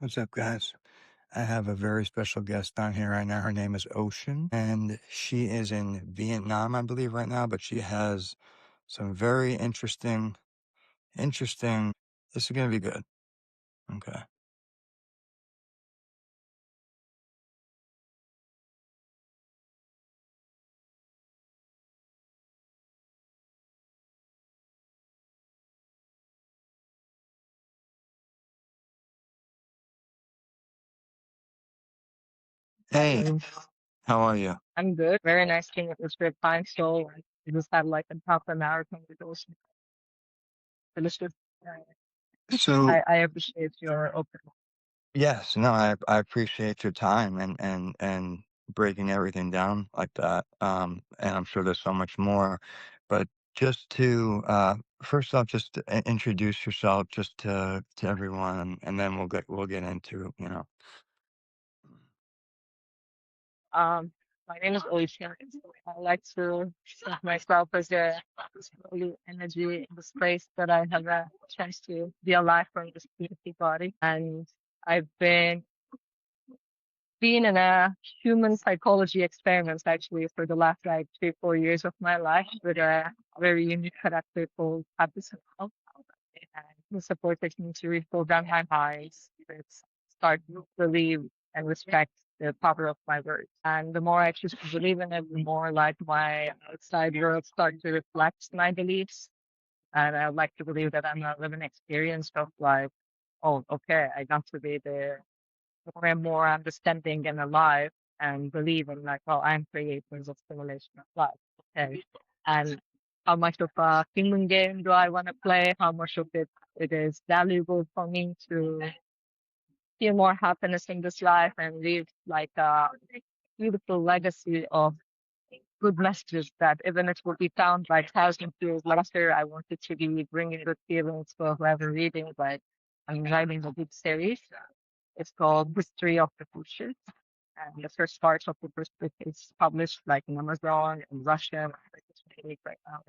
What's up, guys? I have a very special guest on here right now. Her name is Ocean, and she is in Vietnam, I believe, right now, but she has some very interesting. This is going to be good. Okay. Hey, Hello. how are you? I'm good. Very nice thing it was good time. So we just had like a half an hour conversation. Delicious. So, I appreciate your open. yes, no, I appreciate your time and breaking everything down like that. And I'm sure there's so much more, but just to first off, just to introduce yourself just to everyone, and then we'll get into Um, my name is Ocean. I like to think myself as a holy energy in the space that I have a chance to be alive from this beautiful body. And I've been in a human psychology experiment actually for the last like 3, 4 years of my life with a very unique character called Habits of Health. And who supported me to reprogram my mind, to start to believe and respect the power of my words. And the more I choose to believe in it, the more like my outside world start to reflect my beliefs. And I would like to believe that I'm a living experience of like, oh, okay, I got to be the more and more understanding and alive and believing like, well, I'm creating the simulation of life. Okay. And how much of a human game do I want to play? How much of it is valuable for me to feel more happiness in this life and leave like a beautiful legacy of good messages that even it will be found like thousands of years later, I want it to be bringing good feelings for whoever reading. Like I'm writing a book series. It's called History of the Future. And the first part of the first book is published like in Amazon in Russia. It's really right now.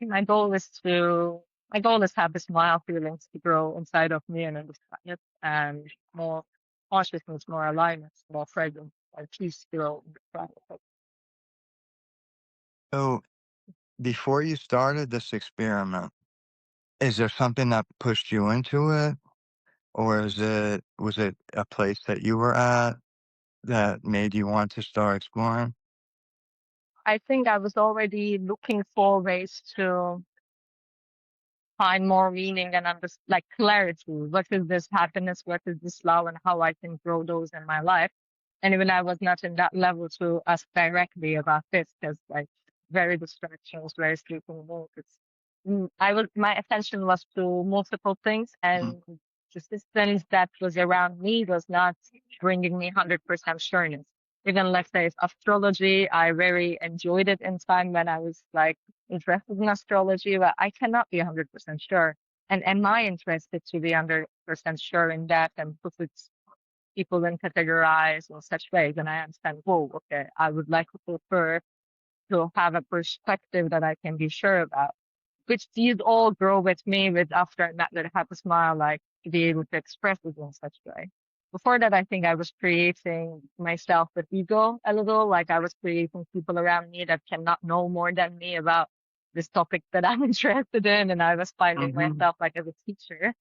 My goal is to have the smile feelings to grow inside of me and understand it, and more consciousness, more alignment, more presence, and peace grow in the practice. so before you started this experiment, is there something that pushed you into it, or was it a place that you were at that made you want to start exploring? I think I was already looking for ways to find more meaning and like clarity. What is this happiness? What is this love? And how I can grow those in my life. And even I was not in that level to ask directly about this because like very distractions, very sleeping mood. My attention was to multiple things Mhm. and the systems that was around me was not bringing me 100% sureness. Even let's say it's astrology, I very enjoyed it in time when I was like interested in astrology, but I cannot be 100% sure. And am I interested to be 100% sure in that and put it people in categorize in such ways? And I understand, whoa, okay, I would like to prefer to have a perspective that I can be sure about, which these all grow with me with after I met that have a smile, like to be able to express it in such a way. Before that, I think I was creating myself with ego a little, like I was creating people around me that cannot know more than me about this topic that I'm interested in. And I was finding Mhm. myself like as a teacher.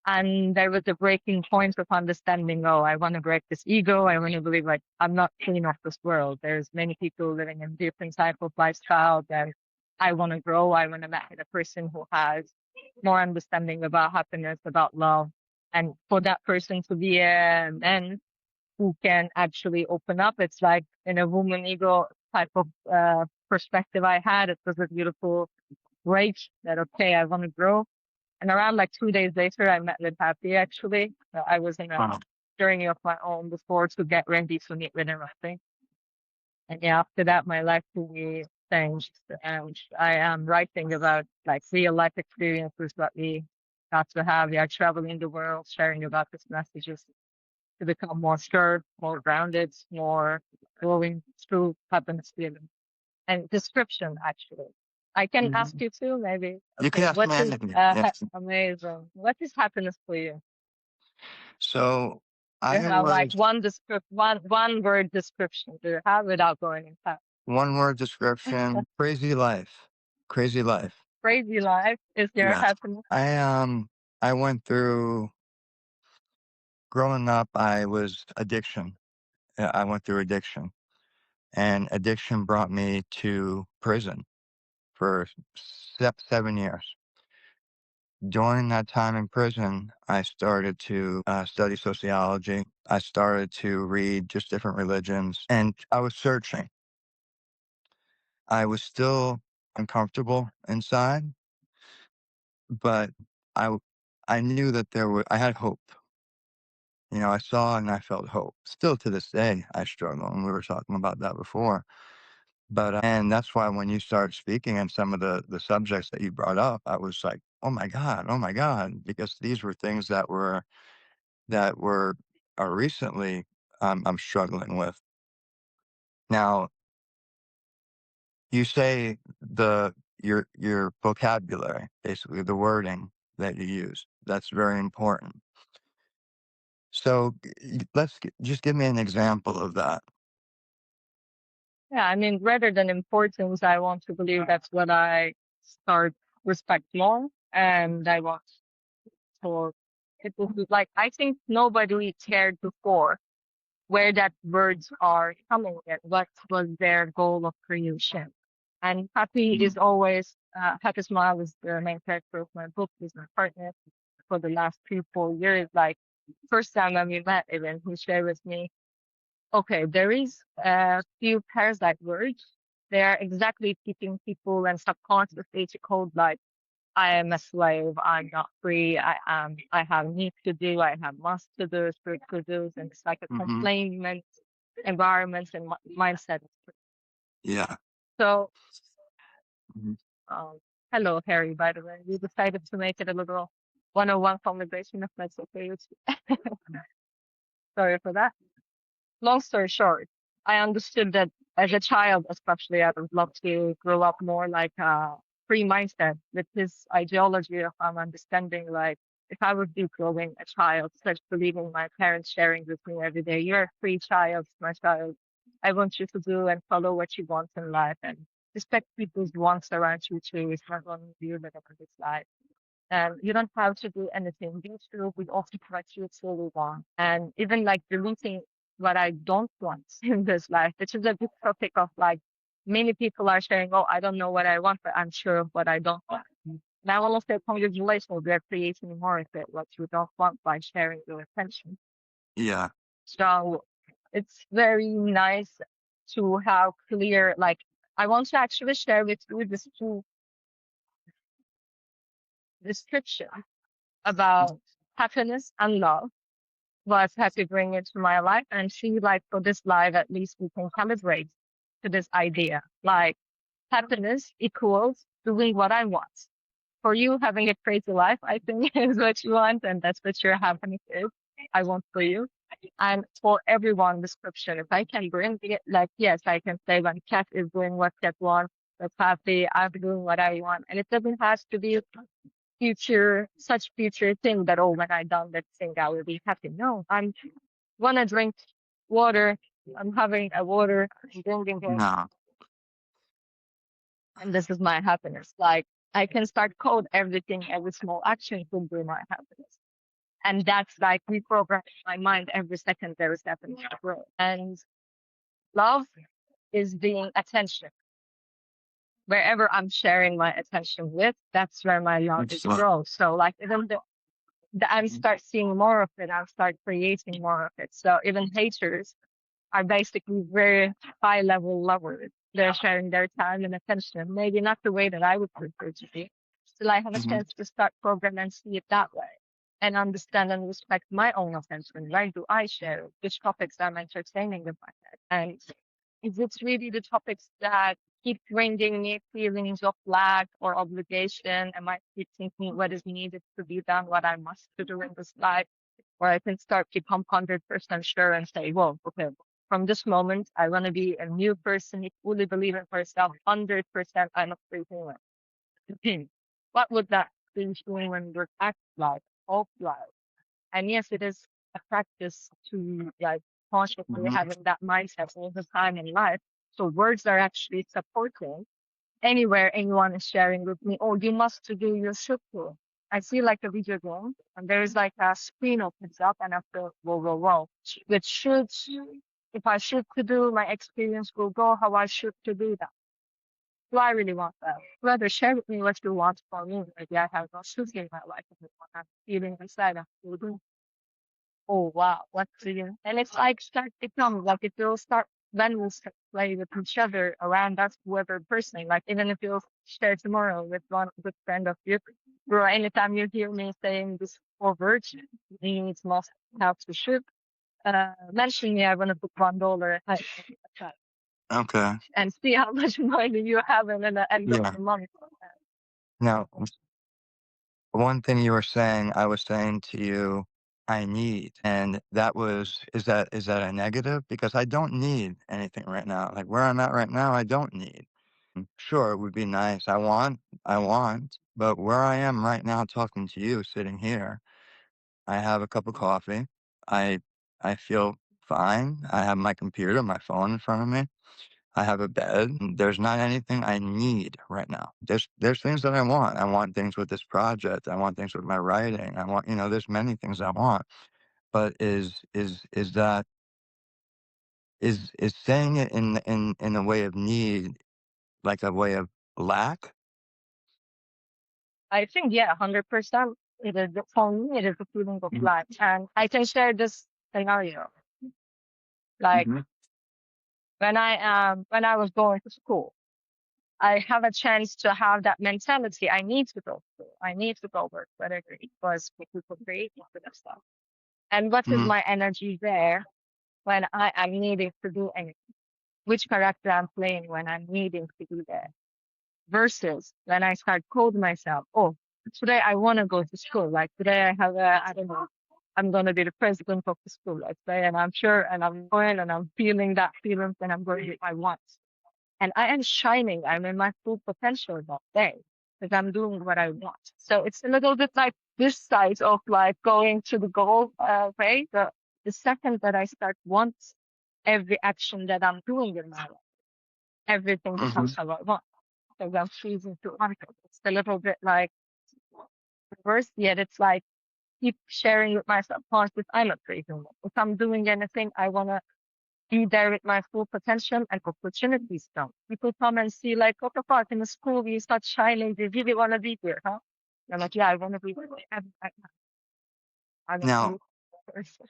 And there was a breaking point of understanding, oh, I want to break this ego. I want to believe like I'm not clean of this world. There's many people living in different type of lifestyle that I want to grow. I want to meet a person who has more understanding about happiness, about love. And for that person to be a man who can actually open up, it's like in a woman ego type of perspective I had. It was a beautiful break that, okay, I want to grow. And around like 2 days later, I met with Happy actually. I was in a Wow. journey of my own before to get ready to meet with him, I think. And yeah, after that, my life really changed. And I am writing about like real life experiences that we got to have. We are traveling the world, sharing about these messages to become more sure, more grounded, more going through happiness feeling and description actually. I can ask Mhm. you too, maybe. You can Okay, ask what me is anything. Yes. amazing? What is happiness for you? So Do you I have like was one word description do you have without going in depth? one word description, crazy life. Crazy life. Crazy life is your Yeah. happiness. I went through growing up, I was addiction. I went through addiction, and addiction brought me to prison for 7 years. During that time in prison, I started to study sociology. I started to read just different religions, and I was searching. I was still uncomfortable inside, but I w- I knew that I had hope. I saw and I felt hope. Still to this day, I struggle, and we were talking about that before. But and that's why when you started speaking and some of the subjects that you brought up, I was like, oh my god, because these were things that were recently I'm struggling with. Now, you say your vocabulary, basically the wording that you use, that's very important. So just give me an example of that. Yeah, I mean, rather than importance, I want to believe that's what I start respect more, and I want for people who like. I think nobody cared before where that words are coming in, what was their goal of creation. And happy Mhm. is always Happy Smile is the main character of my book, is my partner for the last 3, 4 years. Like first time when we met, even he shared with me, okay, there is a few parasite words. They are exactly keeping people and subconsciously to code like I am a slave, I'm not free, I have need to do, I have must to do, spirit to do, and it's like a Mhm. complainant environment and mindset. Yeah. So, Mhm. um, hello, Harry, by the way. We decided to make it a little 101 conversation if that's okay with you. Sorry for that. Long story short, I understood that as a child, especially, I would love to grow up more like a free mindset with this ideology of understanding. Like, if I would be growing a child, such believing my parents sharing with me every day, you're a free child, my child. I want you to do and follow what you want in life and respect people's wants around you too. It's not only you living in this life. And you don't have to do anything. Be true with all what you truly want. And even like deleting what I don't want in this life, which is a big topic of like many people are saying, oh, I don't know what I want, but I'm sure of what I don't want. And I will say congratulations, we are creating more of it, what you don't want by sharing your attention. Yeah. So it's very nice to have clear, like, I want to actually share with you this two description about happiness and love was happy bring into my life and see like for this life at least we can calibrate to this idea like happiness equals doing what I want. For you having a crazy life I think is what you want and that's what your happiness is. I want for you. And for everyone description if I can bring it like yes I can say when cat is doing what cat wants that's happy I'm doing what I want and it doesn't have to be such future thing that, oh, when I done that thing, I will be happy. No, I'm wanna drink water. I'm having a water, I'm drinking it, No. and this is my happiness. Like, I can start code everything, every small action could be my happiness. And that's like reprogramming my mind every second there is happening. And love is being attention. Wherever I'm sharing my attention with, that's where my love It's is like, grows. So like even I'm start seeing more of it. I start creating more of it. So even haters are basically very high level lovers. They're sharing their time and attention, maybe not the way that I would prefer to be. Still, I have a mhm. chance to start program and see it that way and understand and respect my own attention. Where do I share? Which topics I'm entertaining in my head? And is it really the topics that keep bringing me feelings of lack or obligation? Am I keep thinking what is needed to be done, what I must do in this life? Or I can start become 100% sure and say, well, okay, from this moment, I want to be a new person, fully believe in myself, 100% I'm a free human. What would that free human would act like, hope like? And yes, it is a practice to like consciously Mhm. having that mindset all the time in life. So words are actually supporting anywhere anyone is sharing with me, oh, you must to do your shukru. I see like a video game and there's like a screen opens up and I feel, whoa, whoa, whoa. Which should, if I should to do, my experience will go how I should to do that. Do I really want that? Rather share with me what you want for me. Maybe I have no shukru in my life and I'm feeling inside of you. Oh wow, what do you? And it's like start become like it will start when we start play with each other around us, whoever person. Like even if you share tomorrow with one good friend of you, bro, anytime you hear me saying this four words, means must have to shoot. Mention me. I want to put $1 Okay. and see how much money you have in the end of Yeah. the month. Now, one thing you were saying, I was saying to you, I need, and that was, is that a negative? Because I don't need anything right now. Like where I'm at right now, I don't need. Sure, it would be nice. I want, but where I am right now talking to you, sitting here, I have a cup of coffee. I I feel fine. I have my computer, my phone in front of me. I have a bed. There's not anything I need right now. There's things that I want. I want things with this project. I want things with my writing. I want, there's many things I want. But is that is saying it in a way of need, like a way of lack? I think yeah, 100%. It is for me. It is a feeling of life, and I can share this scenario. Like Mhm. when I was going to school, I have a chance to have that mentality. I need to go to school. I need to go work, whatever it was for people creating for that stuff. And what is Mhm. my energy there when I am needing to do anything? Which character I'm playing when I'm needing to do that? Versus when I start code myself, oh, today I want to go to school. Like today I have a, I don't know, I'm going to be the president of the school, let's say, and I'm sure, and I'm going and I'm feeling that feeling and I'm going with my wants. And I am shining. I'm in my full potential that day because I'm doing what I want. So it's a little bit like this side of like going to the goal, way. The second that I start want every action that I'm doing in my life, everything becomes Mhm. how I want. So I'm choosing to want it. It's a little bit like reverse, yet it's like keep sharing with my subconscious. I'm a crazy woman. If I'm doing anything, I want to be there with my full potential and opportunities come. People come and see like, what the fuck, in the school, you start shining. They really want to be here, huh? I'm like, yeah, I want to be here. I'm a Now, beautiful person.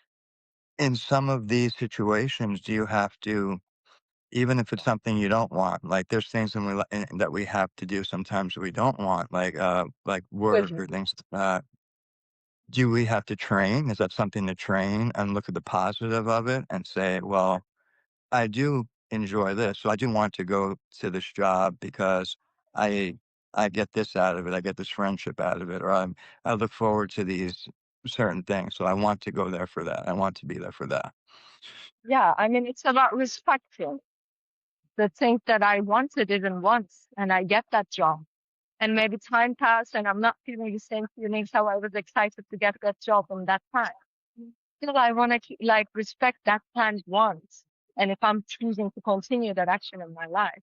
in some of these situations, do you have to, even if it's something you don't want, like there's things that we have to do sometimes that we don't want, like With work me. or things. Do we have to train? Is that something to train and look at the positive of it and say, well, I do enjoy this, so I do want to go to this job because I I get this out of it. I get this friendship out of it, or I look forward to these certain things, so I want to go there for that. I want to be there for that. Yeah, I mean, it's about respecting the thing that I wanted even once, and I get that job. And maybe time passed and I'm not feeling the same feelings how I was excited to get that job in that time. Still, I want to like respect that time once. And if I'm choosing to continue that action in my life,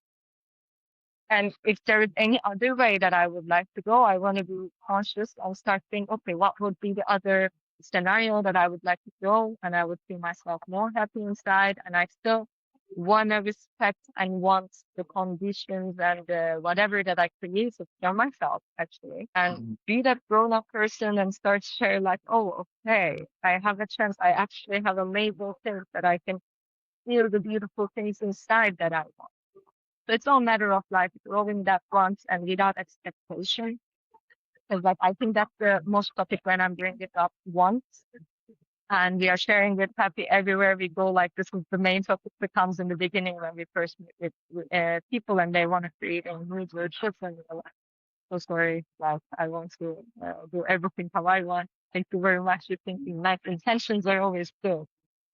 and if there is any other way that I would like to go, I want to be conscious and start thinking, okay, what would be the other scenario that I would like to go? And I would feel myself more happy inside. And I still want to respect and want the conditions and whatever that I created for myself, actually, and Mhm. be that grown up person and start share like, oh, okay, I have a chance. I actually have amazing things that I can feel the beautiful things inside that I want. So it's all matter of like growing that once and without expectation. Because like I think that's the most topic when I'm bringing it up once. And we are sharing with happy everywhere we go. Like this is the main topic that comes in the beginning when we first meet with people and they want to create a new relationships and we're like, so sorry, like I want to do everything how I want. Thank you very much. You're thinking nice intentions are always good,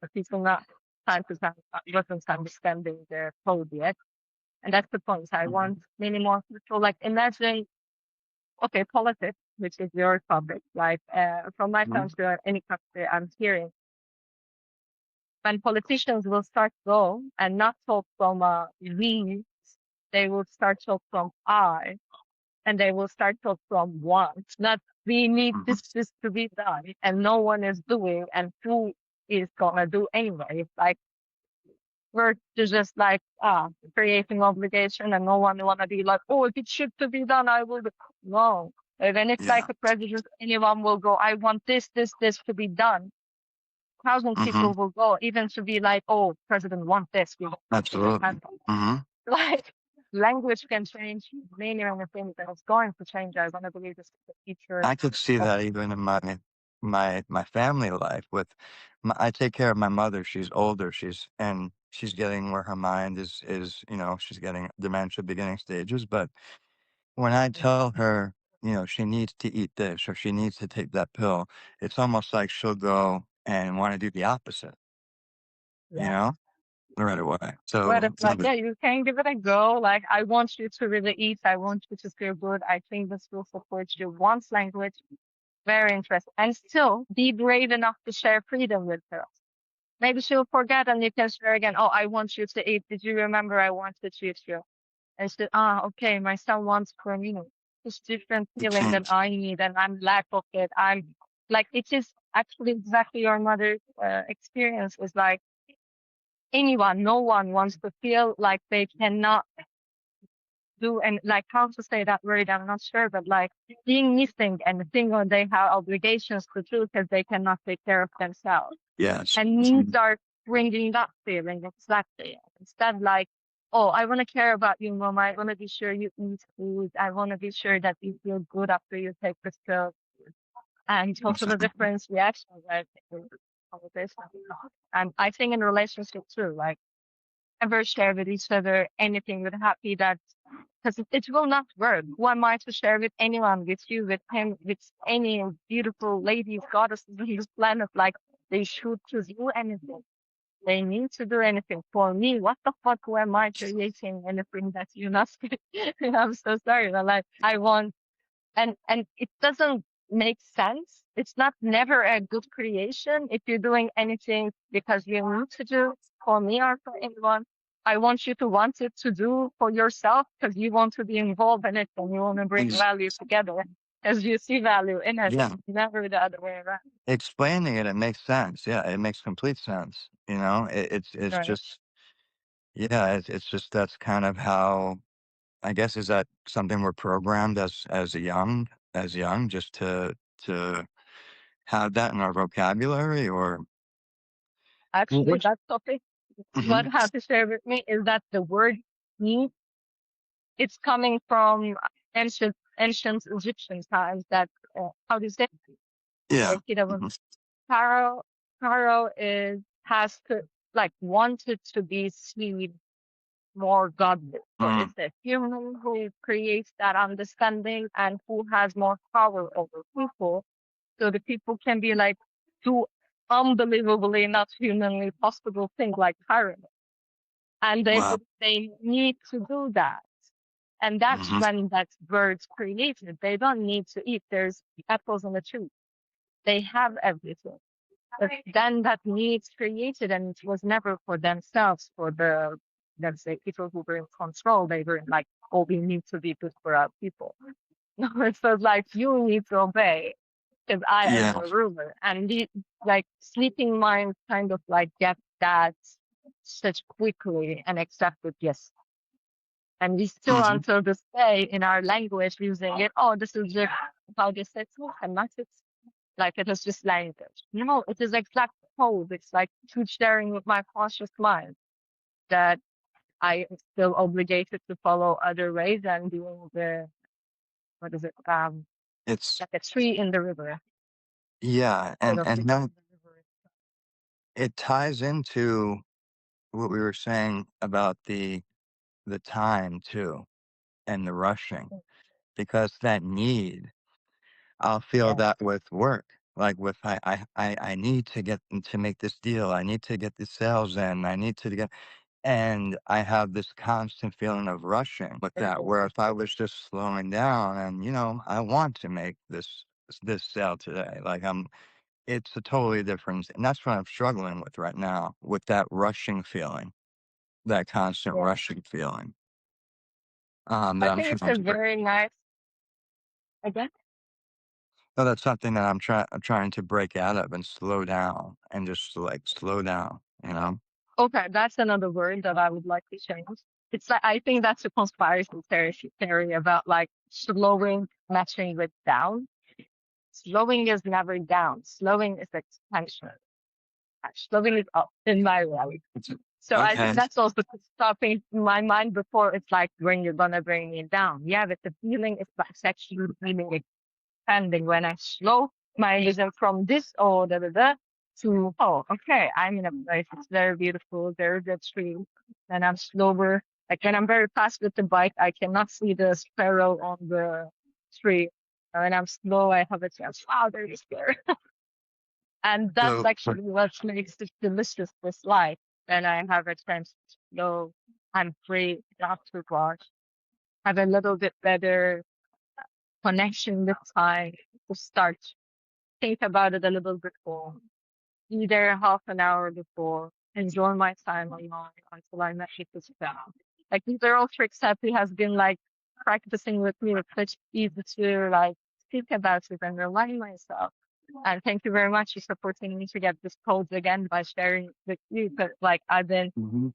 but people not time to time wasn't understanding their code yet. And that's the point. I Mhm. want many more people. Like imagine, okay, politics, which is your topic. Like from my Mhm. country or any country I'm hearing. when politicians will start go and not talk from we, they will start talk from I, and they will start talk from want, not we need Mhm. this to be done, and no one is doing, and who is gonna do anyway? It's like we're just like creating obligation, and no one wanna be like, oh, if it should to be done, I will do. No. And then it's like Yeah. a president, anyone will go, I want this to be done. Thousand Mhm. people will go, even to be like, oh, president want this, we want to Absolutely. handle. Mhm. Like language can change many things, and it's going to change. I want to believe this is the future I could see of that even in my family life with I take care of my mother. She's older. She's getting where her mind is, she's getting dementia beginning stages, but when I tell her, she needs to eat this or she needs to take that pill, it's almost like she'll go and want to do the opposite, you yeah. know, right away. Where So it's like, yeah, you can give it a go. Like, I want you to really eat. I want you to feel good. I think this will support you. Once language, very interesting. And still be brave enough to share freedom with her. Maybe she'll forget and you can share again. Oh, I want you to eat. Did you remember I wanted to treat you? And she said, okay, my son wants for me. It's different it feeling than changed. I need, and I'm lack of it. I'm like, it is actually exactly your mother's experience is like anyone, no one wants to feel like they cannot do, and like how to say that word, I'm not sure, but like being missing and feeling or they have obligations to do because they cannot take care of themselves. Yes. And needs are bringing that feeling exactly. Instead, like, oh, I want to care about you, mom. I want to be sure you eat food. I want to be sure that you feel good after you take the pill. And also the Mhm. different reactions, right? In conversation. And I think in relationship too, like ever share with each other anything with happy that because it will not work. Who am I to share with anyone, with you, with him, with any beautiful ladies, goddesses on this planet? Like they should to do anything. They need to do anything for me. What the fuck? Who am I creating anything that you not? I'm so sorry, but like I want and it doesn't make sense. It's not never a good creation if you're doing anything because you need to do for me or for anyone. I want you to want it to do for yourself because you want to be involved in it and you want to bring Ex- value together as you see value in it, yeah. never the other way around. Explaining it makes sense. Yeah, it makes complete sense. It's Right. just yeah, it's just that's kind of how I guess is that something we're programmed as young just to have that in our vocabulary or Actually, which that topic, what mhm. I have to share with me is that the word need, it's coming from ancient Egyptian times that, how do you say, Yeah. like, you know, Mhm. Pharaoh, Pharaoh has to, like, wanted to be seen more godly. So Mm. it's a human who creates that understanding and who has more power over people. So the people can be like, do unbelievably not humanly possible things like Pharaoh. And Wow. they need to do that. And that's Mhm. when that bird's created. They don't need to eat. There's apples on the tree. They have everything. But then that needs created, and it was never for themselves, for the, let's say, people who were in control. They were like, oh, we need to be good for our people. No, it was like, you need to obey because I am Yeah. your ruler. And like sleeping minds kind of like get that such quickly and accept it, yes. And we still, Mhm. until this day, in our language, using it. Oh, this is just how they say it, and not it. Like it is just language. No, it is exact code. It's like truth sharing with my conscious mind that I am still obligated to follow other ways and doing the what is it? It's Like a tree in the river yeah, instead and of and becoming that the river. it ties into what we were saying about the time too and the rushing Itself. because that need I'll feel Yeah, that with work. Like with I need to get to make this deal. I need to get the sales in. I need to get and I have this constant feeling of rushing with that. Where if I was just slowing down and I want to make this sale today. Like it's a totally different, and that's what I'm struggling with right now, with that rushing feeling, that constant Yeah. rushing feeling, I that I'm think it's trying a to break. very nice again. No, that's something that I'm trying to break out of and slow down and just, like, slow down, you know? Okay, that's another word that I would like to change. It's like I think that's a conspiracy theory about like slowing matching with down. Slowing is never down. Slowing is expansion. Slowing is up in my reality. So I think Okay. that's also stopping in my mind before it's like when you're gonna bring me down. Yeah, but the feeling is like actually feeling expanding when I slow my vision from this oh da da da to oh okay I'm in a place it's very beautiful very good tree and I'm slower like when I'm very fast with the bike I cannot see the sparrow on the tree. When I'm slow I have a chance wow there is there and that's So actually what makes it delicious this life when I have a chance to slow I'm free not to rush have a little bit better connection with time to start think about it a little bit more, be there half an hour before, enjoy my time alone until I met with this down. Like these are all tricks that he has been like practicing with me with such ease to like speak about it and remind myself. And thank you very much for supporting me to get this code again by sharing it with you. Because like I've been, mhm.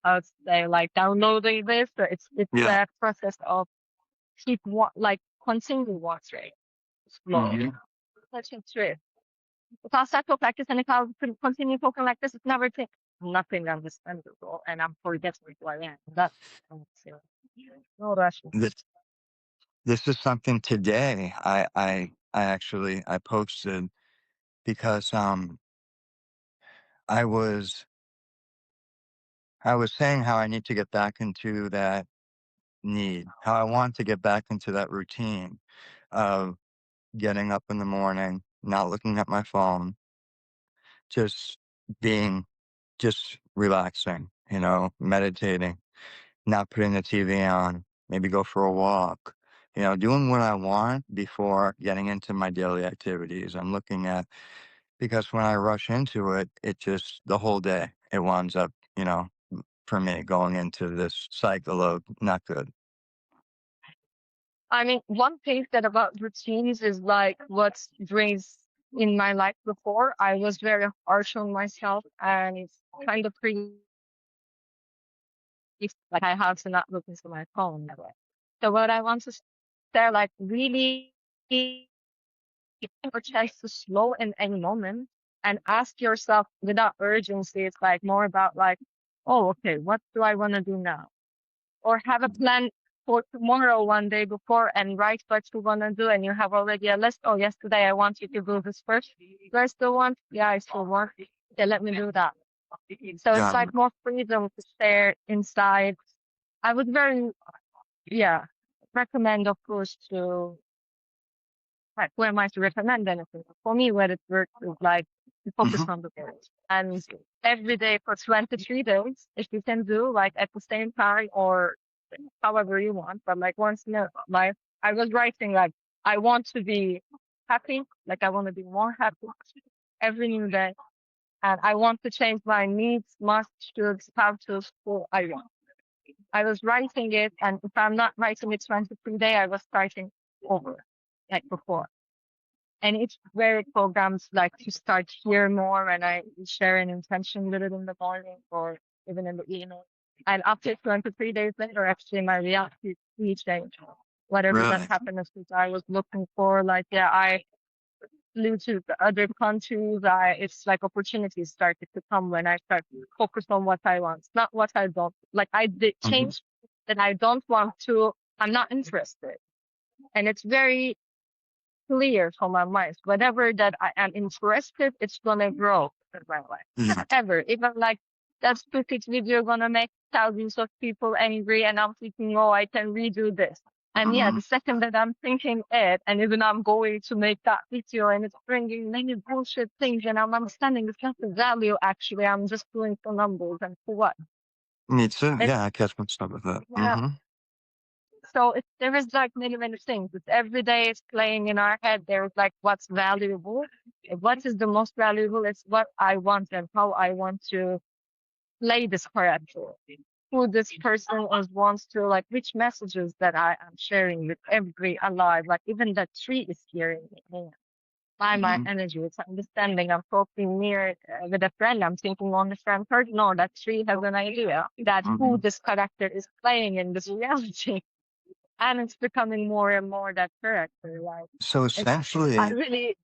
I would say like downloading this, but it's Yeah. a process of like continue watching, explore, Mhm. such a trip. If I start talk like this and if I continue talking like this, it's never take nothing understandable and I'm forgetting who I am. That's no rushing. This this is something today I actually I posted because, I was I was saying how I need to get back into that need, how I want to get back into that routine of getting up in the morning, not looking at my phone, just being just relaxing, meditating, not putting the TV on, maybe go for a walk, doing what I want before getting into my daily activities. I'm looking at because when I rush into it, it just the whole day it winds up, for me going into this cycle of not good. I mean, one thing that about routines is like what brings in my life before. I was very harsh on myself and it's kind of pretty like I have to not look into my phone that way. So what I want to say, like really give a chance to slow in any moment and ask yourself without urgency. It's like more about like, oh, okay, what do I want to do now? Or have a plan for tomorrow one day before and write what you want to do and you have already a list. Oh, yesterday I want you to do this first. Do I still want? Yeah, I still want. Okay, let me do that. So it's Got it. like more freedom to stare inside. I would very, yeah, recommend, of course, to right, who am I to recommend anything? For me, where it works is like to focus Mhm. on the goals. And every day for 23 days, if you can do like at the same time or however you want, but like once in a life, I was writing like, I want to be happy, like I want to be more happy every new day. And I want to change my needs, must, should, have to, school. I want. I was writing it, and if I'm not writing it 23 day, I was starting over, like before and it's very programs like to start here more and I share an intention with it in the morning or even in the evening. And after 23 days later, actually my reality changed. Whatever that Really? happiness that I was looking for, like yeah, I flew to the other countries. It's like opportunities started to come when I start to focus on what I want, not what I don't. Like I did Mhm. change that I don't want to. I'm not interested, and it's very clear for my mind. Whatever that I am interested, it's gonna grow in my life. Yeah. Ever. Even like that stupid video gonna make thousands of people angry and I'm thinking, oh, I can redo this. And yeah, the Mhm. second that I'm thinking it, and even I'm going to make that video and it's bringing many bullshit things and I'm understanding it's not the value actually. I'm just doing for numbers and for what? Me too. It's Yeah, I catch myself with that. yeah. Mhm. So there is like many, many things. It's every day it's playing in our head. There's like what's valuable what is the most valuable? It's what I want and how I want to play this character. Who this person is wants to like, which messages that I am sharing with every alive, like even the tree is hearing me. By my Mhm. energy, it's understanding. I'm talking near with a friend. I'm thinking on the friend heard. No, that tree has an idea that who Mhm. this character is playing in this reality, and it's becoming more and more that character. Like So it's, I essentially, really.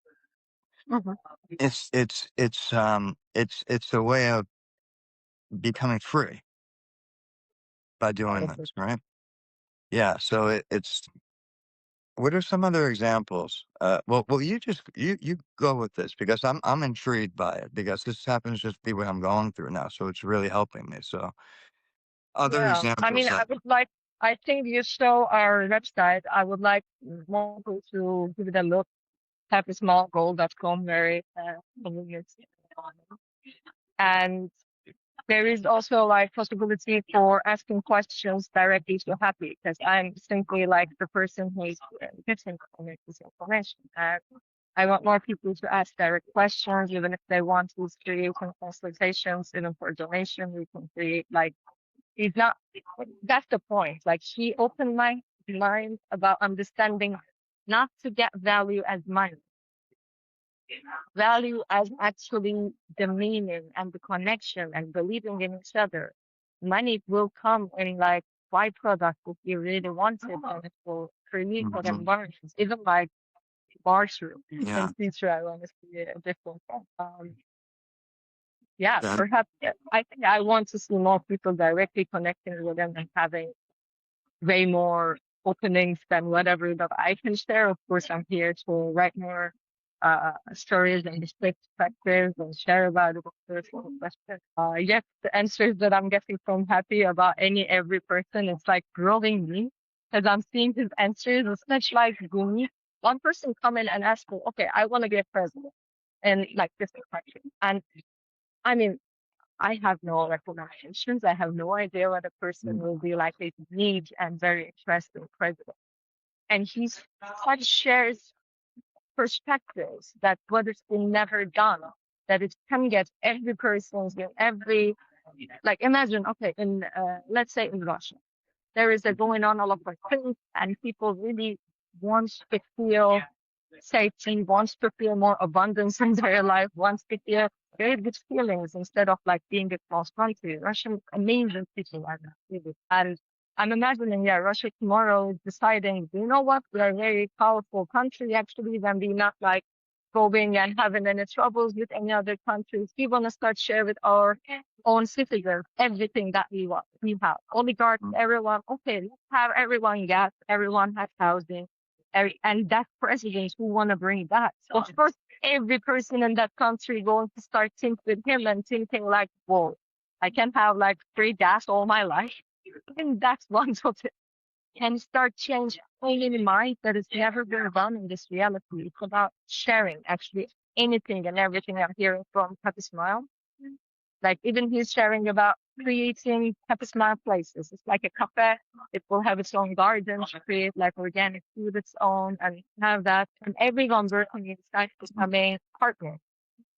Mhm. it's a way of becoming free by doing Yes, this, right? Yeah. So it's what are some other examples? Well, you go with this because I'm intrigued by it because this happens to just be what I'm going through now, so it's really helping me. So other Yeah, I examples mean, that I would like. I think you show our website. I would like more people to give it a look. Happysmallgoal.com, very convenient. And there is also like possibility for asking questions directly to Happy because I'm simply like the person who's getting this information. And I want more people to ask direct questions, even if they want to create some consultations, even for donation, we can create like he's not that's the point. Like she opened my mind about understanding not to get value as money, value as actually the meaning and the connection and believing in each other. Money will come in like byproduct if you really want it and it will create what mhm, environments, even like barter in yeah, future I want to see a different one. Yeah, that perhaps I think I want to see more people directly connecting with them and having way more openings than whatever that I can share. Of course, I'm here to write more stories and perspectives and share about it. Of course, yes, the answers that I'm getting from Happy about every person, it's like growing me because I'm seeing his answers. It's such like unique. One person come in and ask me, okay, I want to be a president in like this country. And I mean, I have no recommendations. I have no idea what a person mm, will be like a neat and very interesting president. And he's such shares perspectives that what has been never done, that it can get every person's in every like imagine, okay, in let's say in Russia, there is a going on a lot of things and people really want to feel safety, wants to feel more abundance in their life, wants to feel very good feelings instead of like being a close country. Russia, amazing people like that, really. And I'm imagining, yeah, Russia tomorrow is deciding, you know what, we're a very powerful country actually, then we're not like going and having any troubles with any other countries. We want to start share with our own citizens everything that we want. We have oligarchs, mm, everyone. Okay, let's have everyone gas, everyone has housing and that president who want to bring that. So of course, every person in that country going to start think with him and thinking like, whoa, I can have like free gas all my life. And that's one of it. Can start change only in mind that it's never been done in this reality. It's about sharing actually anything and everything I'm hearing from Happy Smile. Like even he's sharing about creating happy smile places. It's like a cafe. It will have its own garden to create like organic food its own and have that. And everyone working inside is mm, becoming partner.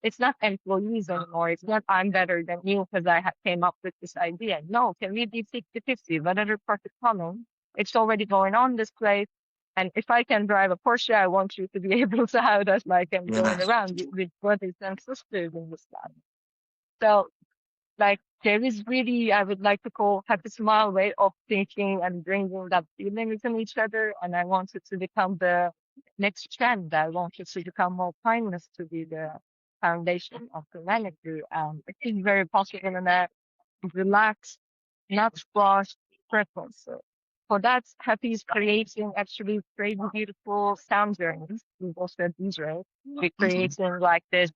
It's not employees anymore. It's not I'm better than you because came up with this idea. No, can we be 50-50? Whatever profit coming, it's already going on this place. And if I can drive a Porsche, I want you to be able to have that like I'm going yes, around with brothers and sisters in this life. So like there is really, I would like to call Happy Smile way of thinking and bringing that feeling within each other. And I want it to become the next trend. I want it to become more kindness to be the foundation of humanity. It is very possible in a relaxed, not rushed preference. So for that, Happy is creating actually very beautiful sound journeys. We've also DJ. We're mhm, creating like this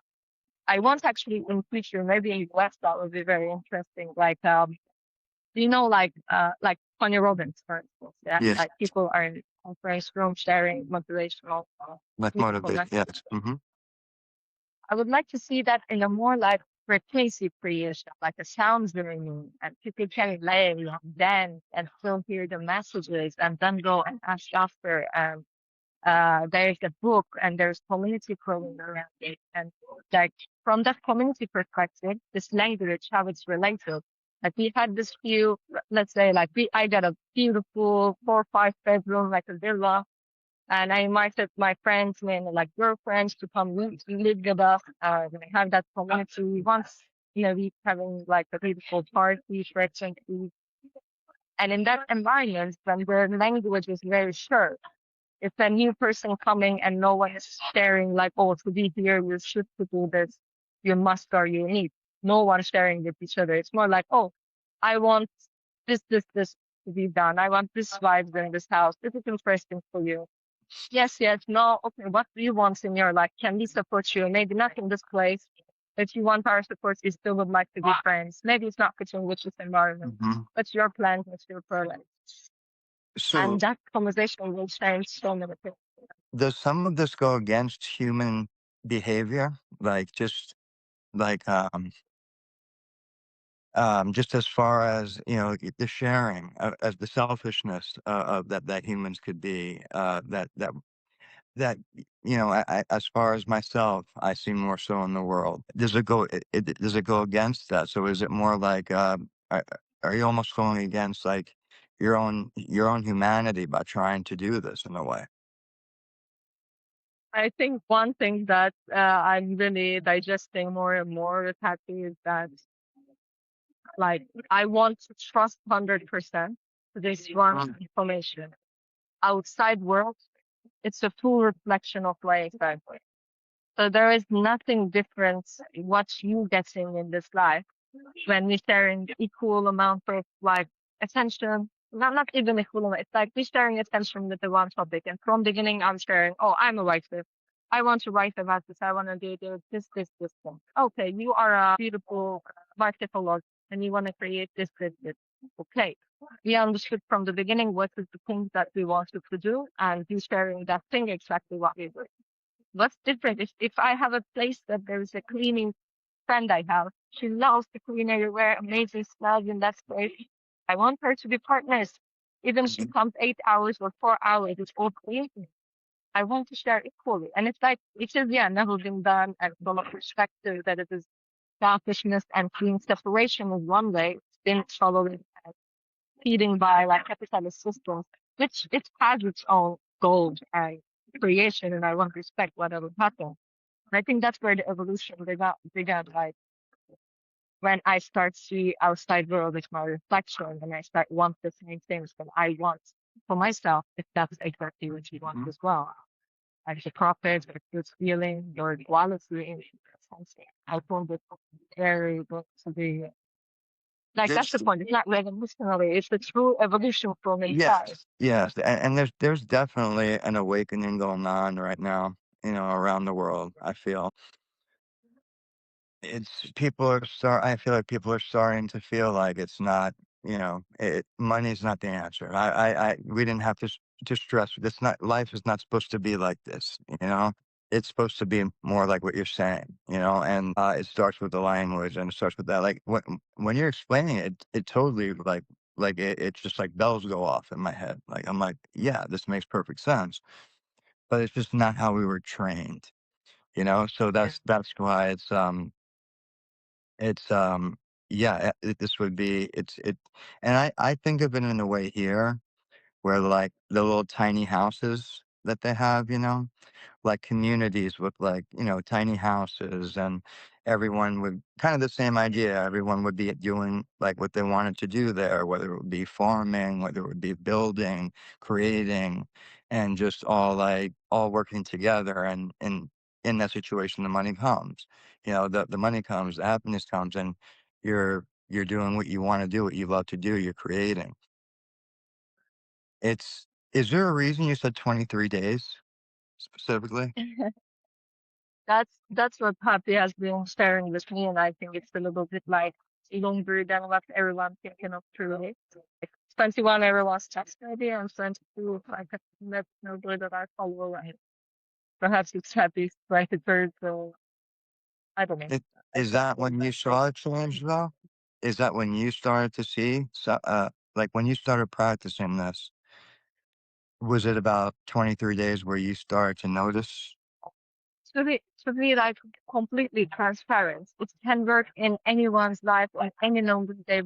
I want actually in future, maybe in West, that would be very interesting. Like, do you know, like Tony Robbins, for instance, yeah, yes, like people are in conference room sharing motivational, like beautiful motivate, yes, messages. hmm, I would like to see that in a more like frequency creation, like a sound journey, and people can lay and dance and still hear the messages, and then go and ask after. There's a book and there's community growing around it. And like from that community perspective, this language, how it's related. Like we had this few, let's say like I got a beautiful 4 or 5 bedroom, like a villa. And I invited my friends, and like girlfriends to come live with us. And I have that community once in a week having like a beautiful party, friends and food. And in that environment, when the language is very short, it's a new person coming and no one is sharing like, oh, to be here, you should to do this, you must or you need. No one sharing with each other. It's more like, oh, I want this to be done. I want this vibes in this house. This is interesting for you. Yes, yes, no, okay, what do you want in your life? Can we support you? Maybe not in this place. If you want our support, you still would like to be friends. Maybe it's not fitting with this environment, Mhm. but your plans, it's your plan. So And that conversation will change so many things. does some of this go against human behavior? Like like just as far as the sharing, as the selfishness of that humans could be, that as far as myself, I see more so in the world. Does it go against that? So is it more like are you almost going against like your own humanity by trying to do this in a way? I think one thing that I'm really digesting more and more with Happy is that like I want to trust 100% to this one information. Outside world, it's a full reflection of my inside. So there is nothing different what you getting in this life when we're sharing equal amount of like attention. Not even equal amount. It's like we're sharing attention with the one topic. And from beginning I'm sharing, oh, I'm a writer. I want to write about this. I want to do this thing. Okay, you are a beautiful marketologist and you want to create this. Okay. We understood from the beginning what is the thing that we want to do and you sharing that thing exactly what we do. What's different is if I have a place that there is a cleaning friend I have, she loves to clean everywhere, amazing smells in that space. I want her to be partners. Even if she Mhm. comes 8 hours or 4 hours, it's all clean. I want to share equally. And it's like, it is, yeah, never been done. And from a perspective that it is selfishness and clean separation is one way. It's been followed and feeding by like capitalist systems, which it has its own goals and creation. And I want to respect whatever happens. I think that's where the evolution began, like when I start see outside world with my reflection and I start want the same things that I want for myself, if that's exactly what you want Mhm. as well. Like the profit, the good feeling, your quality in something. I found it very good to be like that's the Just point. It's not revolutionary, it's the true evolution from inside. yes, yes, and there's definitely an awakening going on right now, around the world. I feel. I feel like people are starting to feel like it's not, money's not the answer. We didn't have to stress. It's not, life is not supposed to be like this, It's supposed to be more like what you're saying, and it starts with the language and it starts with that. Like when you're explaining it, it totally like it's just like bells go off in my head. Like I'm like, yeah, this makes perfect sense, but it's just not how we were trained, So that's why it's, yeah, this would be and I think of it in a way here where, like, the little tiny houses that they have, like communities with like, tiny houses and everyone would kind of the same idea. Everyone would be doing like what they wanted to do there, whether it would be farming, whether it would be building, creating, and just all working together. And in that situation, the money comes. The money comes, the happiness comes, and you're doing what you want to do, what you love to do. You're creating. It's Is there a reason you said 23 days specifically? That's what Happy has been sharing with me, and I think it's a little bit like longer than what everyone thinking of truly. Like 21 everyone's text maybe, and 22 like a that's no good that I follow right. Perhaps it's Happy's 23rd, so I don't know. It I is think that so. when you saw a change though? Is that when you started to see like when you started practicing this? Was it about 23 days where you started to notice? To be like completely transparent. It can work in anyone's life on any number they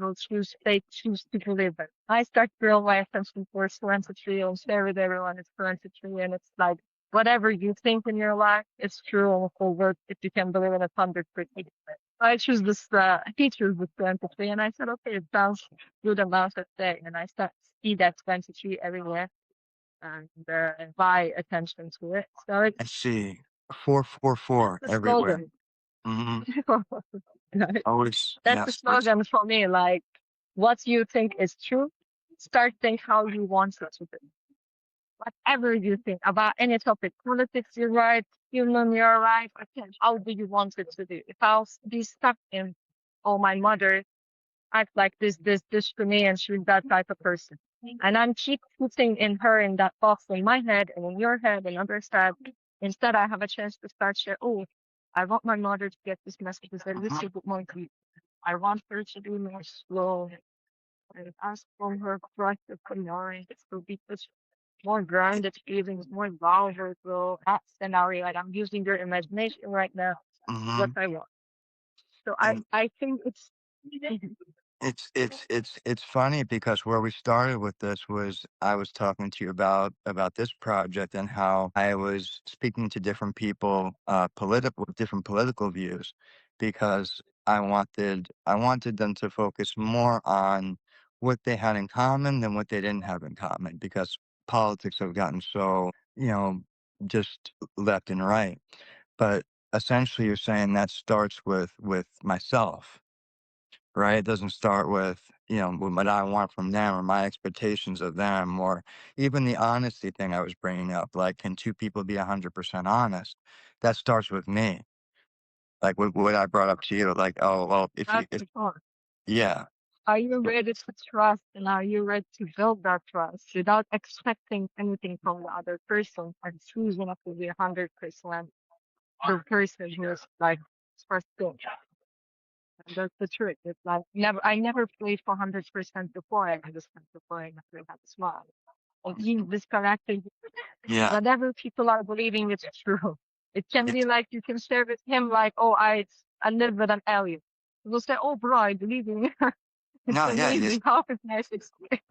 choose to believe it. I start to realize something for 23 and share with everyone it's 23 and it's like whatever you think in your life, it's true on the whole world if you can believe in it 100%. I choose this he chose this 23 and I said, okay, it sounds good amount of day and I start to see that 23 everywhere and buy attention to it. So I it's see. 444 the everywhere. slogan. Mhm. Right? Always, That's the yes, always. slogan for me. Like, what you think is true, start think how you want it to be. Whatever you think about any topic, politics, you're right, human, you're right. Okay, how do you want it to be? If I'll be stuck in, oh, my mother act like this to me, and she's that type of person, and I'm keep putting in her in that box in my head and in your head and others' head. Instead, I have a chance to start share. Oh, I want my mother to get this message a Mhm, little bit more deep. I want her to be more slow and ask for her practice knowledge to be such more grounded feelings, more vulnerable. That scenario, like I'm using your imagination right now, what mhm. I want. So I, And I think it's it's funny because where we started with this was I was talking to you about this project and how I was speaking to different people, political with different political views, because I wanted them to focus more on what they had in common than what they didn't have in common, because politics have gotten so, just left and right. But essentially, you're saying that starts with myself, right? It doesn't start with, with what I want from them or my expectations of them, or even the honesty thing I was bringing up. Like, can two people be 100% honest? That starts with me. Like what I brought up to you, like, oh, well, that's the point. yeah, Are you ready to trust and are you ready to build that trust without expecting anything from the other person and choosing to be 100% the person who is like first good? And that's the trick. It's like I never played for 100% before I understand before I never had a smile. And in this character, yeah, whatever people are believing it's true. It can be it's, like you can share with him like, oh, I live with an alien. He will say, oh, bro, I believe in you. It's no, yeah, amazing how it's nice experience.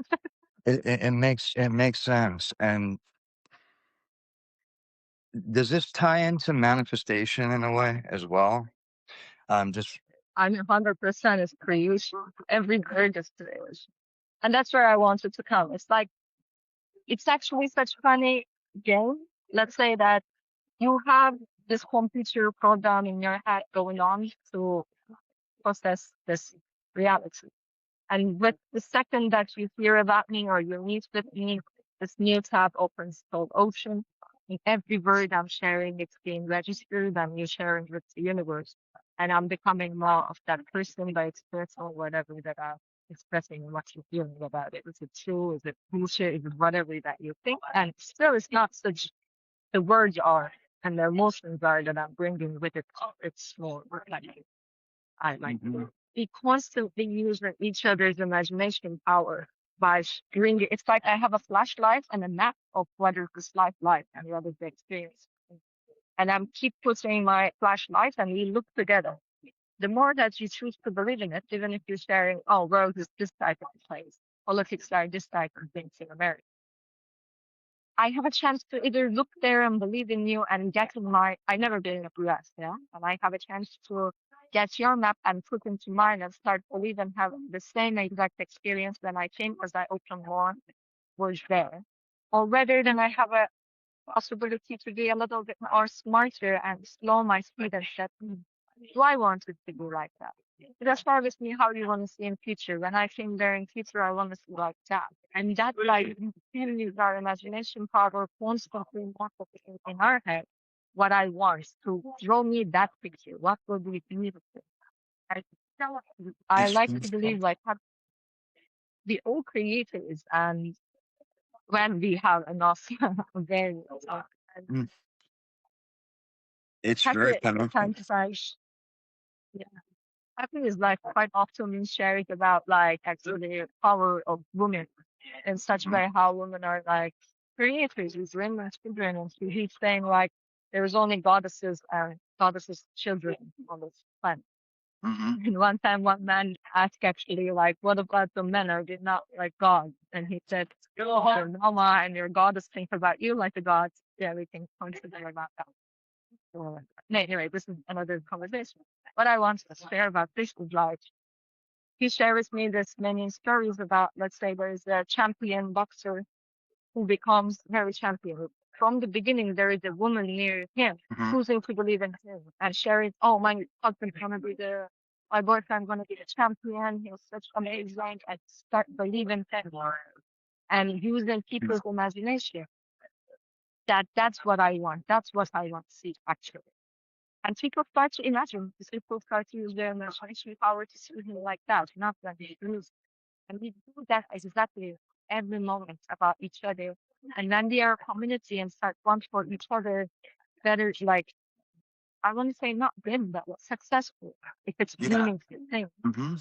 it makes sense. And does this tie into manifestation in a way as well? Just I'm 100% is creation. Every word is creation. And that's where I wanted to come. It's like, it's actually such funny game. Let's say that you have this computer program in your head going on to process this reality. And with the second that you hear about me or you meet with me, this new tab opens called Ocean. And every word I'm sharing, it's being registered and you sharing with the universe. And I'm becoming more of that person by expressing whatever that I'm expressing and what you're feeling about it. Is it true? Is it bullshit? Is it whatever that you think? And still, it's not such the words are and the emotions are that I'm bringing with it. It's more reflective. I like Mhm. we constantly use each other's imagination power by bringing. It's like I have a flashlight and a map of what is this life like and what is the experience. And I'm keep putting my flashlight and we look together. The more that you choose to believe in it, even if you're sharing, oh, world is this type of place, politics are this type of things in America. I have a chance to either look there and believe in you and get in I never been in the US, yeah? And I have a chance to get your map and put into mine and start believing have the same exact experience when I came as I opened more was there. Or rather than I have a possibility to be a little bit more smarter and slow my speed and set. Do I want it to be like that? That's far with me how do you want to see in future. When I came there in future, I want to see like that. And that like can use our imagination power constantly more in our head what I want to draw me that picture. What will be beautiful? I, I It's like to believe like we all creators and when we have enough awareness and mm, it's very happy powerful. sometimes yeah. Happy is like quite often in sharing about like actually the power of women in such way how women are like creators, these rainbow children, and so he's saying like there is only goddesses and goddesses children on this planet. Hmm. And one time, one man asked actually, like, what about the men? Are they not like God? And he said, your mama and your goddess think about you like the gods. Yeah, we can consider about that. So, anyway, this is another conversation. What I want to share about this is like, he shared with me this many stories about, let's say, there is a champion boxer who becomes very champion. From the beginning, there is a woman near him Hmm. choosing to believe in him and sharing, oh, my husband's gonna be my boyfriend gonna be the champion. He's such amazing, and start believing him and using people's imagination. That's what I want. That's what I want to see actually. And people start to imagine. People start to use their imagination power to see him like that, not like this. And we do that exactly every moment about each other. And when we are a community and start want for each other better, like I want to say not win, but successful, if it's Yeah. meaningful thing. Hmm.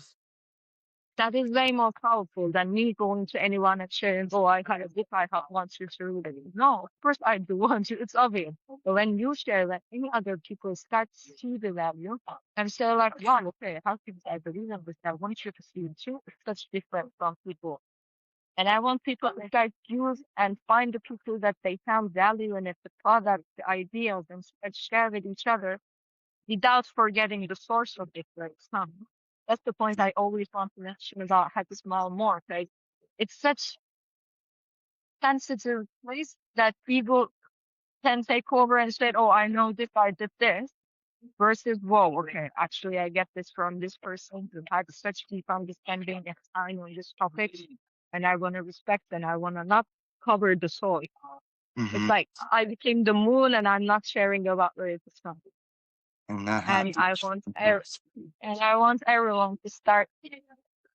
That is way more powerful than me going to anyone and sharing, oh, I had a book want you to read it. No, of course I do want you. It's obvious. But when you share that, any other people start to see the value and say like, wow, okay, how can I believe in this? I want you to see it too. It's such different from people. And I want people to start use and find the people that they found value in it, the product, the ideas, and share with each other without forgetting the source of it. Like some. That's the point I always want to mention about how to smile more. Right? It's such sensitive place that people can take over and say, "Oh, I know this, I did this," versus, "Whoa, okay, actually, I get this from this person who had such deep understanding and time on this topic, and I want to respect and I want to not cover the soil." It's Hmm. like I became the moon and I'm not sharing about where it's from. And that And happens. I want everyone to start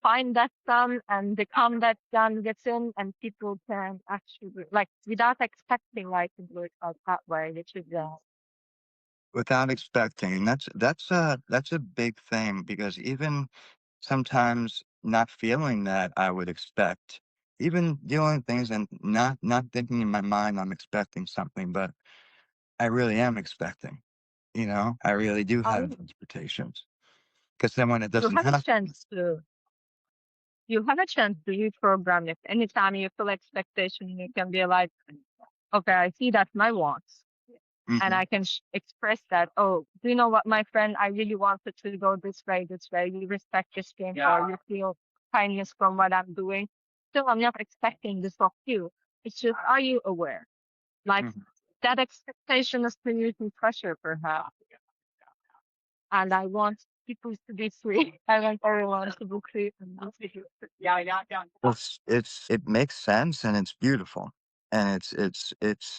find that sun and become that sun within, and people can actually like without expecting life to work out that way, which is Without expecting. And that's a big thing because even sometimes not feeling that I would expect, even doing things and not thinking in my mind I'm expecting something, but I really am expecting, you know? I really do have um, expectations. Because then when it you doesn't have a happen. chance to you have a chance to reprogram it anytime you feel expectation. You can be like, okay, I see that's my wants. And Mhm. I can express that. Oh, do you know what, my friend? I really wanted to go this way, this way. You respect this game, or you feel kindness from what I'm doing. Still, I'm not expecting this of you. It's just, are you aware? Like Mhm. that expectation is creating pressure, perhaps. And I want people to be free. I want everyone to be free. It makes sense and it's beautiful. And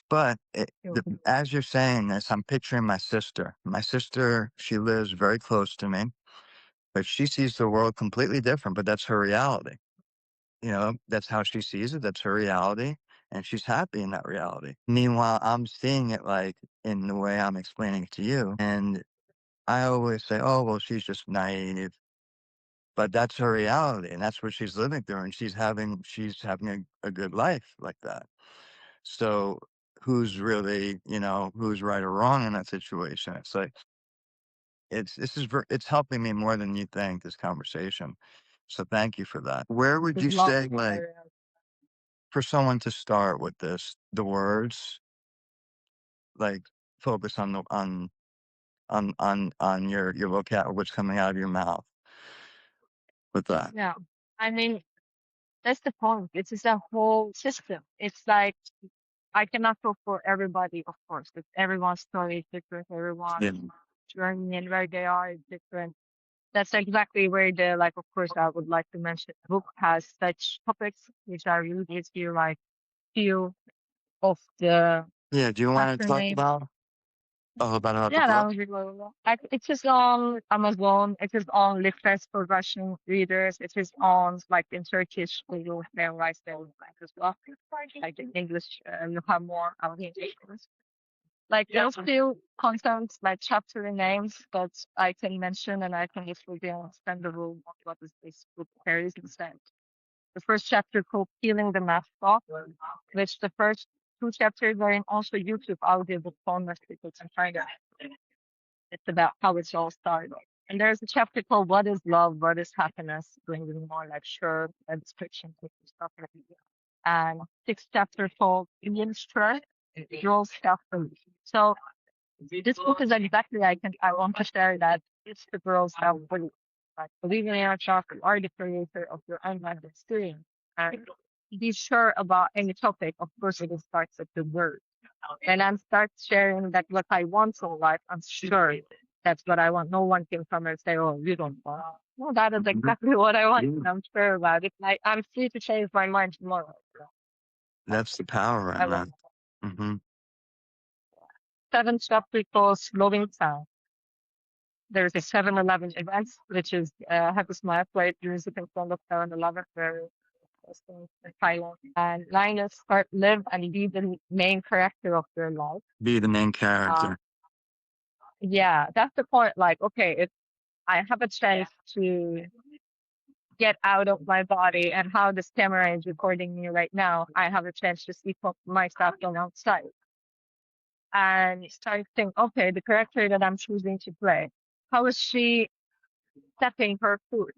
but as you're saying this, I'm picturing my sister. My sister, she lives very close to me, but she sees the world completely different, but that's her reality. You know, that's how she sees it. That's her reality. And she's happy in that reality. Meanwhile, I'm seeing it like in the way I'm explaining it to you. And I always say, oh, well, she's just naive. But that's her reality. And that's what she's living through. And she's having a good life like that. So who's really, who's right or wrong in that situation? It's like, it's helping me more than you think, this conversation. So thank you for that. Where would It's you say, lovely. like, for someone to start with this, the words, like focus on on your vocab, what's coming out of your mouth with that. Yeah. I mean, that's the point. It is a whole system. It's like I cannot talk for everybody, of course. But everyone's story is different. Yeah. Everyone's journey and where they are is different. That's exactly where like, of course, I would like to mention the book has such topics which are really gives you like feel of the Yeah. Do you want to chapter talk name. about about the Yeah, that book? was really well. It is on Amazon. It is on Lifters for Russian readers. It is on like in Turkish. We will memorize their like as well. Like in English, you have more. I will English. Like there's still content like chapter names that I can mention, and I think it will be understandable what is this book carries instead. The first chapter called "Healing the Mask Off," which the first two chapters are in also YouTube audiobook format because I'm trying to. It's about how it's all started. And there's a chapter called "What is Love? What is Happiness?" Bringing more like short descriptions and stuff like that. And sixth chapter called "Indian Stress, Girls Self Belief." So this book is exactly I want to share that it's the girls self belief. Like believing in yourself, you are the creator of your own life experience. And be sure about any topic. Of course, it starts with the word. And I start sharing that what I want in life, I'm sure that's what I want. No one can come and say, "Oh, you don't want." No, that is Mhm. exactly what I want. And I'm sure about it. Like I'm free to change my mind tomorrow. That's the power I in want that. Mhm. seven chapter called Slowing Down. There's a 7-Eleven event, which is have a smile plate music in front of 7-Eleven where it's in Thailand. And Linus start live and be the main character of their life. Be the main Uh, character. yeah, that's the point. Like, okay, if I have a chance to get out of my body and how this camera is recording me right now, I have a chance to see myself from outside and start to think, okay, the character that I'm choosing to play, how is she stepping her foot?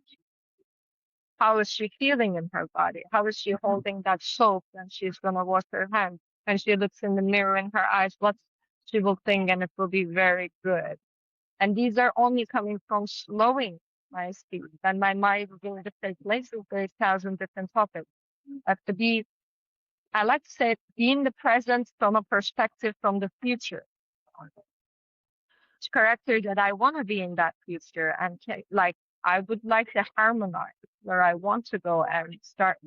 How is she feeling in her body? How is she holding that soap when she's gonna wash her hands? When she looks in the mirror in her eyes, what she will think, and it will be very good. And these are only coming from slowing my speed and my mind will different places. There's thousand different topics. To be, I like to say, be in the present from a perspective from the future. Character that I want to be in that future, and like I would like to harmonize where I want to go and start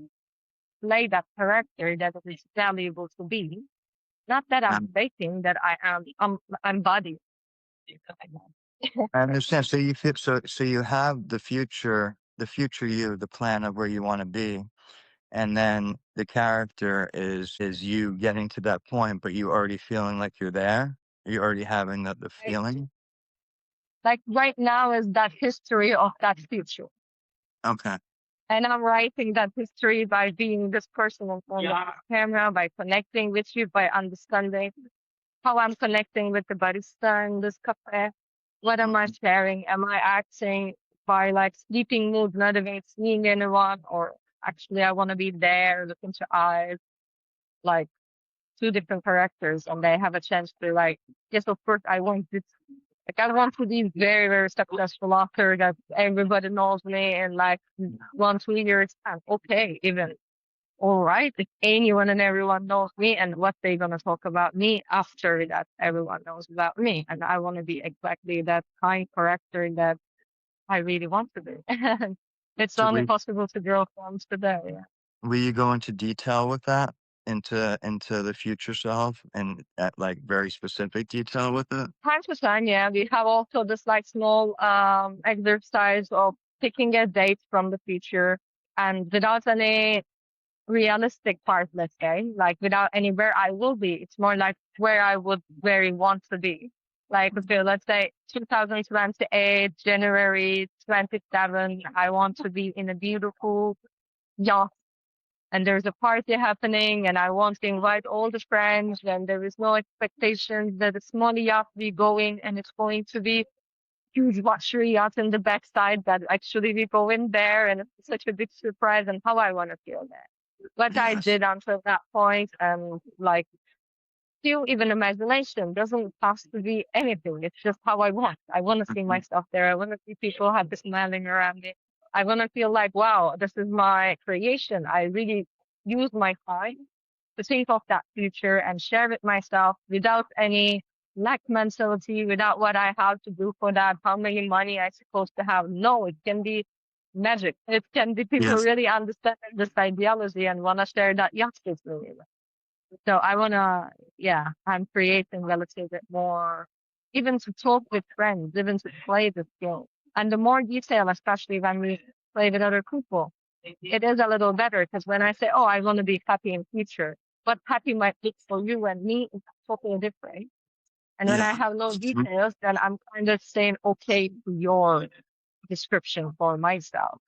play that character that is valuable to be. Not that I'm Um, faking that I'm body. I understand. So you feel so you have the future you, the plan of where you want to be, and then the character is you getting to that point, but you already feeling like you're there. You already having the feeling. Like right now is that history of that future. Okay. And I'm writing that history by being this person on the camera, by connecting with you, by understanding how I'm connecting with the barista in this cafe. What am I Mhm. sharing? Am I acting by like sleeping mood, not even seeing anyone, or actually I want to be there, look into eyes, like two different characters, and they have a chance to like, yes, of course, I want this. Like, I want to be very, very successful author that everybody knows me in like 1, 2 years time. Okay, even all right, if anyone and everyone knows me and what they're gonna talk about me after that everyone knows about me. And I wanna be exactly that kind character that I really want to be. And it's So only possible to grow from today. Yeah. will you go into detail with that into the future self and at like very specific detail with it? Time to time, yeah. We have also this like small exercise of picking a date from the future and without any realistic part, let's say, like without any where I will be. It's more like where I would very want to be. Like okay, let's say 2028, January 27, I want to be in a beautiful yacht and there's a party happening and I want to invite all the friends and there is no expectation that a small yacht be going and it's going to be huge luxury yacht in the backside that actually we go in there and it's such a big surprise and how I want to feel there. What I Yes. did until that point, like still even imagination doesn't have to be anything. It's just how I want. I want to see Mhm. myself there. I want to see people happy smiling around me. I want to feel like, wow, this is my creation. I really use my time to think of that future and share it myself without any lack mentality, without what I have to do for that, how many money I supposed to have. No, it can be magic. It can be people Yes. really understand this ideology and want to share that yacht with me. So I wanna, yeah, I'm creating a little bit more, even to talk with friends, even to play the game. And the more detail, especially when we play with other people, it is a little better because when I say, oh, I want to be happy in future, what happy might be for you and me is totally different. And when I Yeah. have no Mhm. details, then I'm kind of saying okay to your description for myself.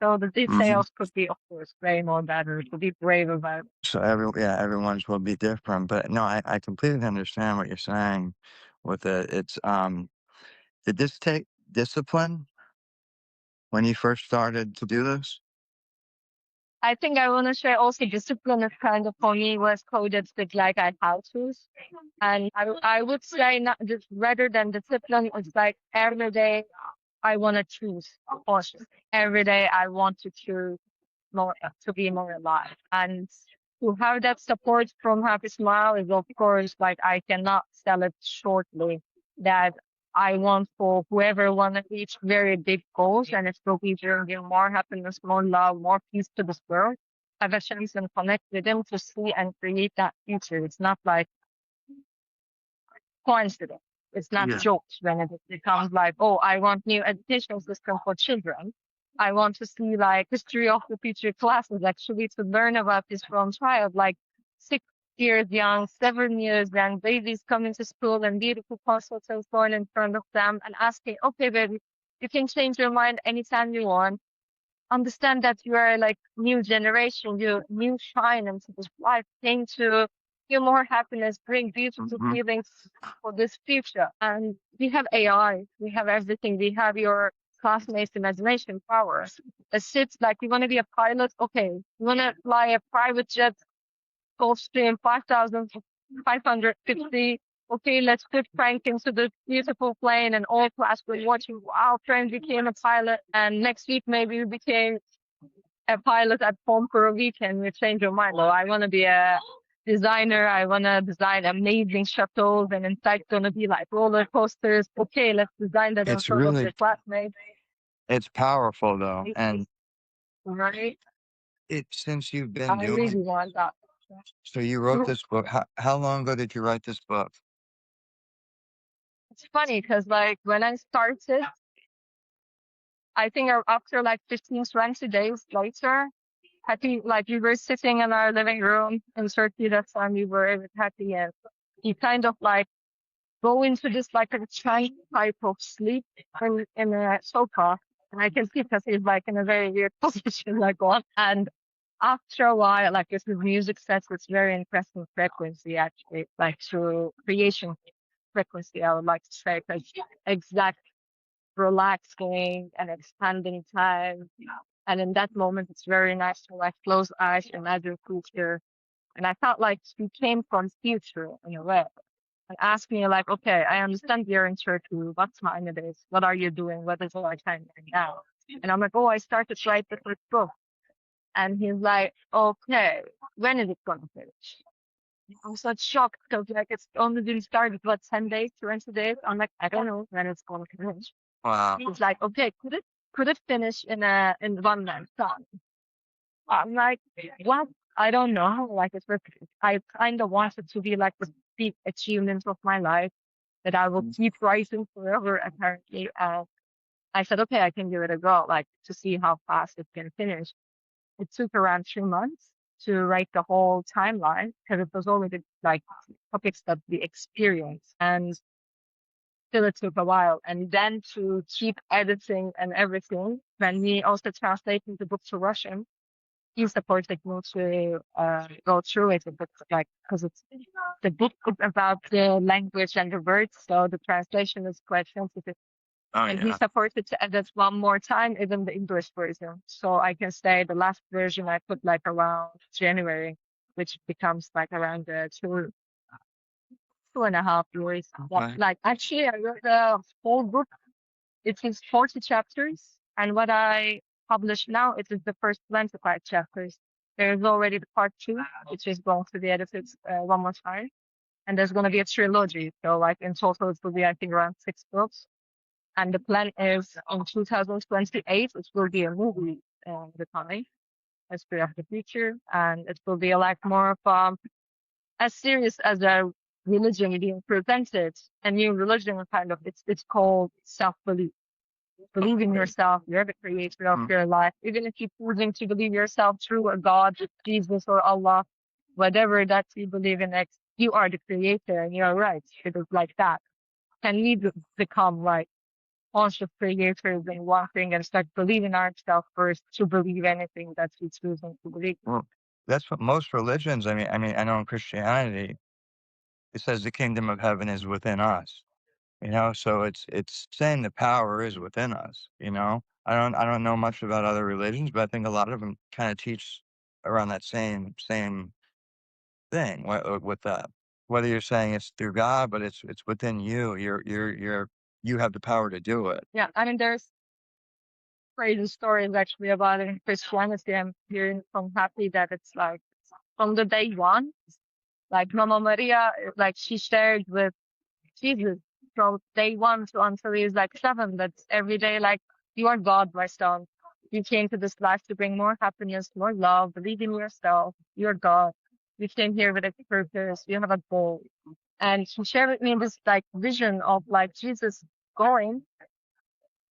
So the Mhm. details could be, of course, way more better to be brave about. So everyone's will be different, but no, I completely understand what you're saying with it. Did this take discipline when you first started to do this? I think I want to share also discipline is kind of for me was coded with like I how to's. And I would say not just rather than discipline, it's like every day I want to choose consciously. Every day I want to choose more to be more alive. And to have that support from Happy Smile is of course like I cannot sell it shortly that I want for whoever want to reach very big goals and it will be bringing more happiness, more love, more peace to this world. Have a chance and connect with them to see and create that future. It's not like coincidence. It's not Yeah. jokes when it becomes like, oh, I want new educational system for children. I want to see like history of the future classes actually to learn about this from child, like 6 years young, 7 years young, babies coming to school and beautiful consults and so on in front of them and asking, okay, baby, you can change your mind anytime you want. Understand that you are like new generation, you new shine into this life, came to feel more happiness, bring beautiful Mhm. feelings for this future. And we have AI, we have everything, we have your classmates' imagination power. It sits like you want to be a pilot, okay. You want to fly a private jet Gulfstream 5,550. Okay, let's put Frank into the beautiful plane and all class will watching. Wow, Frank became a pilot. And next week, maybe you became a pilot at home for a weekend. You change your mind. Well, I want to be a designer. I want to design amazing shuttles and inside going to be like roller coasters. Okay, let's design that in It's front of your really classmates. it's powerful though, and Right? since you've been I really doing want that. so you wrote this book. How long ago did you write this book? It's funny because like when I started, I think after like 15, 20 days later, Hattie, like we were sitting in our living room in Turkey that time we were with Hattie and he kind of like go into this like a giant type of sleep in a sofa. And I can see because he's like in a very weird position, like one. And after a while, like if the music sets, it's very interesting frequency actually, like through creation frequency, I would like to say, because exact relaxing and expanding time. And in that moment, it's very nice to like close eyes, imagine future. And I felt like we came from future in a way. And ask me like, okay, I understand you're in Turkey. What time it is? What are you doing? What is our time right now? And I'm like, oh, I started to write the first book. And he's like, okay, when is it gonna finish? I'm so shocked because like it's only been started, what, 10 days, 20 days? I'm like, I don't know when it's gonna finish. Wow. He's like, okay, could it finish in 1 month time? I'm like, what? I don't know. Like it's I kind of want it to be like the big achievement of my life that I will keep writing forever. Apparently, I said, okay, I can give it a go, like to see how fast it can finish. It took around 3 months to write the whole timeline because it was already like topics that we experienced and still it took a while. And then to keep editing and everything, when we also translated the book to Russian, he supported me to go through it a bit, like, because it's the book is about the language and the words, so the translation is quite sensitive. Oh And he yeah. supported to edit one more time, even the English version. So I can say the last version I put like around January, which becomes like around 2.5 years. Yeah, Okay. like actually, I wrote the whole book. It is 40 chapters, and what I publish now, it is the first 25 chapters. There is already the part two, which is going to be edited one more time, and there's going to be a trilogy. So, like in total, it will be I think around 6 books. And the plan is in 2028, it will be a movie the coming History of the Future, and it will be like more of as serious as a religion being presented, a new religion kind of. It's called self-belief. Believe in yourself. You're the creator of Mm. your life. Even if you're choosing to believe yourself through a God, Jesus or Allah, whatever that you believe in, you are the creator and you're right. It is like that. Can we become right? bunch of creators and one thing and start believing ourselves first to believe anything that we choosing to believe. Well, that's what most religions, I know in Christianity, it says the kingdom of heaven is within us, so it's saying the power is within us, you know? I don't know much about other religions, but I think a lot of them kinda teach around that same thing, with that. Whether you're saying it's through God, but it's within you, you have the power to do it. Yeah, I mean, there's crazy stories actually about it in Christianity. I'm hearing from Happy that it's like from the day one, like Mama Maria, like she shared with Jesus from day one to until he was like 7. That's every day, like, you are God, my son. You came to this life to bring more happiness, more love, believe in yourself. You're God. You came here with a purpose. You have a goal. And she shared with me this like vision of like Jesus going,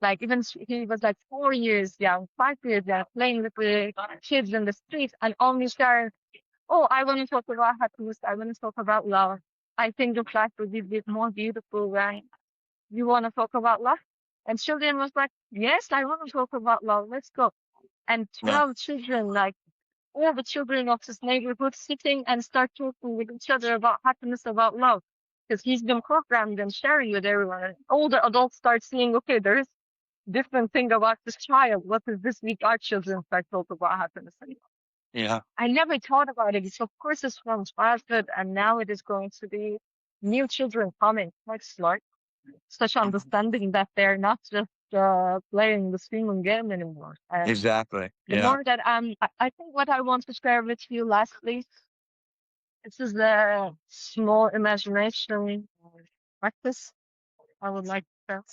like even he was like 4 years young, 5 years young, playing with the kids in the street and only sharing, oh, I want to talk about happiness. I want to talk about love. I think the life would be a bit more beautiful when you want to talk about love. And children was like, yes, I want to talk about love. Let's go. And Yeah. 12 children, like all the children of this neighborhood sitting and start talking with each other about happiness, about love. Because he's been programmed and sharing with everyone. And all the adults start seeing, okay, there is different thing about this child. What is this week our children start talking about happiness? Yeah. I never thought about it. So of course it's from childhood and now it is going to be new children coming. Quite smart. Such Mhm. understanding that they're not just playing the human game anymore. And Exactly. the Yeah. more that I think what I want to share with you lastly, this is the small imagination practice I would like to share.